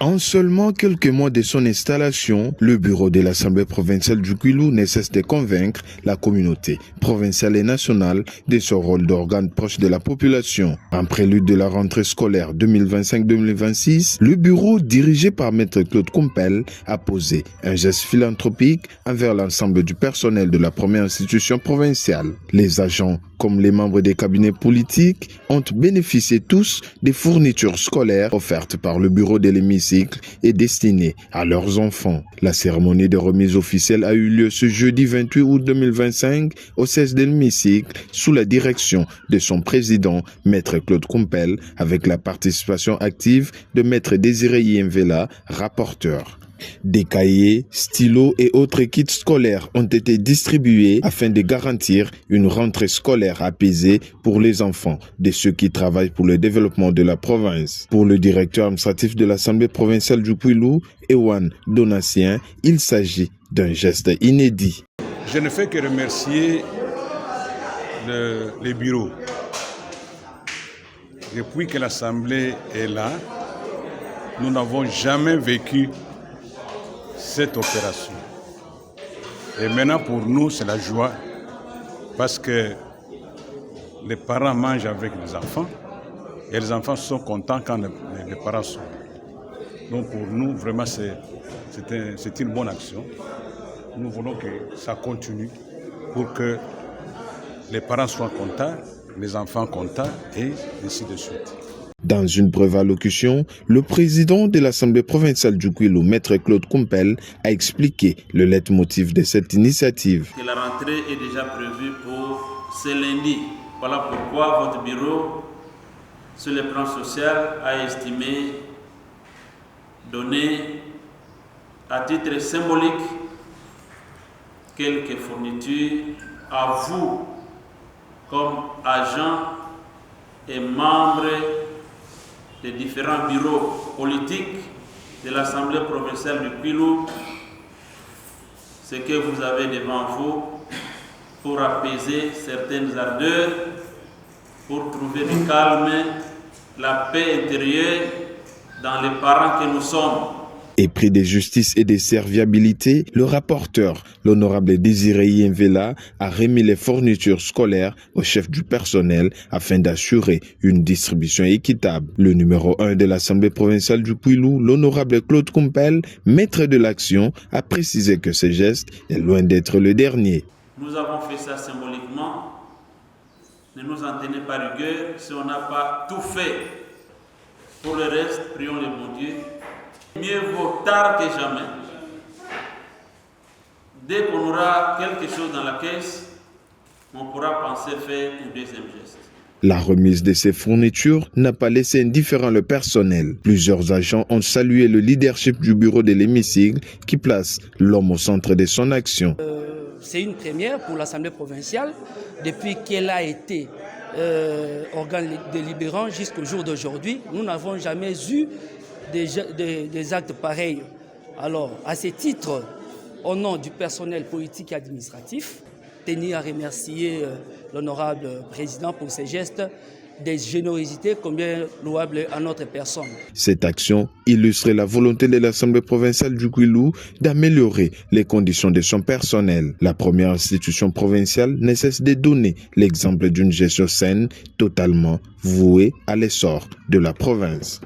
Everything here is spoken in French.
En seulement quelques mois de son installation, le bureau de l'Assemblée provinciale du Kwilu ne cesse de convaincre la communauté provinciale et nationale de son rôle d'organe proche de la population. En prélude de la rentrée scolaire 2025-2026, le bureau dirigé par Maître Claude Kumpel a posé un geste philanthropique envers l'ensemble du personnel de la première institution provinciale. Les agents, comme les membres des cabinets politiques, ont bénéficié tous des fournitures scolaires offertes par le bureau de l'hémicycle et destinées à leurs enfants. La cérémonie de remise officielle a eu lieu ce jeudi 28 août 2025 au siège de l'hémicycle sous la direction de son président, Maître Claude Kumpel, avec la participation active de Maître Désiré Yemvela, rapporteur. Des cahiers, stylos et autres kits scolaires ont été distribués afin de garantir une rentrée scolaire apaisée pour les enfants de ceux qui travaillent pour le développement de la province. Pour le directeur administratif de l'Assemblée provinciale du Kwilu, Ewan Donatien, il s'agit d'un geste inédit. Je ne fais que remercier les bureaux. Depuis que l'Assemblée est là, nous n'avons jamais vécu cette opération. Et maintenant pour nous c'est la joie parce que les parents mangent avec les enfants et les enfants sont contents quand les parents sont là. Donc pour nous vraiment c'est une bonne action. Nous voulons que ça continue pour que les parents soient contents, les enfants contents et ainsi de suite. Dans une brève allocution, le président de l'Assemblée provinciale du Kwilu, Maître Claude Kumpel, a expliqué le leitmotiv de cette initiative. La rentrée est déjà prévue pour ce lundi. Voilà pourquoi votre bureau, sur le plan social, a estimé donner à titre symbolique quelques fournitures à vous comme agents et membres des différents bureaux politiques de l'Assemblée provinciale du Kwilu, ce que vous avez devant vous pour apaiser certaines ardeurs, pour trouver le calme, la paix intérieure dans les parents que nous sommes. Épris de justice et de serviabilité, le rapporteur, l'honorable Désiré Yemvela, a remis les fournitures scolaires au chef du personnel afin d'assurer une distribution équitable. Le numéro 1 de l'Assemblée provinciale du Kwilu, l'honorable Claude Kumpel, maître de l'action, a précisé que ce geste est loin d'être le dernier. Nous avons fait ça symboliquement. Ne nous en tenez pas rigueur si on n'a pas tout fait. Pour le reste, prions le bon Dieu. Mieux vaut tard que jamais. Dès qu'on aura quelque chose dans la caisse, on pourra penser faire un deuxième geste. La remise de ces fournitures n'a pas laissé indifférent le personnel. Plusieurs agents ont salué le leadership du bureau de l'hémicycle qui place l'homme au centre de son action. C'est une première pour l'Assemblée provinciale depuis qu'elle a été organe délibérant jusqu'au jour d'aujourd'hui. Nous n'avons jamais eu des actes pareils. Alors, à ce titre, au nom du personnel politique et administratif, tenir à remercier l'honorable président pour ses gestes de générosité combien louable à notre personne. Cette action illustre la volonté de l'Assemblée provinciale du Kwilu d'améliorer les conditions de son personnel. La première institution provinciale ne cesse de donner l'exemple d'une gestion saine totalement vouée à l'essor de la province.